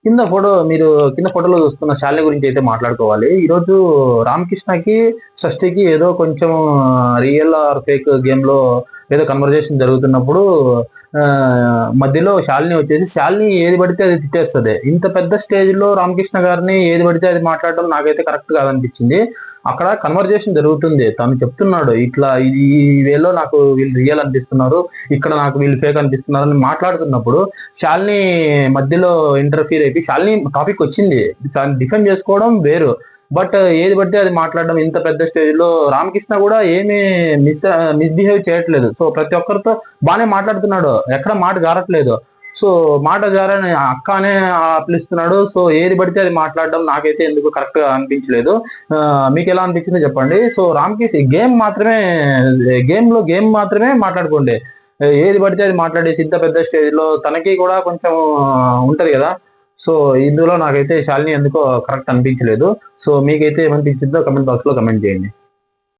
కింద ఫోటోలో చూస్తున్న శాలిని గురించి అయితే మాట్లాడుకోవాలి. ఈరోజు రామకృష్ణకి షష్ఠికి ఏదో కొంచెం రియల్ ఆర్ ఫేక్ గేమ్ లో ఏదో కన్వర్జేషన్ జరుగుతున్నప్పుడు ఆ మధ్యలో శాలిని ఏది పడితే అది తిట్టేస్తుంది. ఇంత పెద్ద స్టేజ్ లో రామకృష్ణ గారిని ఏది పడితే అది మాట్లాడడం నాకైతే కరెక్ట్ కాదనిపించింది. అక్కడ కన్వర్జేషన్ జరుగుతుంది, తను చెప్తున్నాడు ఇట్లా ఈ వేలో నాకు వీళ్ళు రియల్ అనిపిస్తున్నారు, ఇక్కడ నాకు వీళ్ళు ఫేక్ అనిపిస్తున్నారు అని మాట్లాడుతున్నప్పుడు శాలిని మధ్యలో ఇంటర్ఫీర్ అయిపోయి శాలిని టాపిక్ వచ్చింది, డిఫెండ్ చేసుకోవడం వేరు. బట్ ఏది బట్టి అది మాట్లాడడం ఇంత పెద్ద స్టేజ్ లో రామకృష్ణ కూడా ఏమీ మిస్బిహేవ్ చేయట్లేదు. సో ప్రతి ఒక్కరితో బాగానే మాట్లాడుతున్నాడు, ఎక్కడ మాట జారట్లేదు. సో మాట జారని అక్క అనే పిలుస్తున్నాడు. సో ఏది పడితే అది మాట్లాడడం నాకైతే ఎందుకు కరెక్ట్ గా అనిపించలేదు. మీకు ఎలా అనిపించిందో చెప్పండి. సో రామకృష్ణ గేమ్ మాత్రమే మాట్లాడుకోండి. ఏది పడితే అది మాట్లాడేసి ఇంత పెద్ద స్టేజ్ లో తనకి కూడా కొంచెం ఉంటది కదా. సో ఇందులో నాకైతే శాలిని ఎందుకో కరెక్ట్ అనిపించలేదు. సో మీకైతే ఏమనిపించిందో కమెంట్ బాక్స్ లో కమెంట్ చేయండి.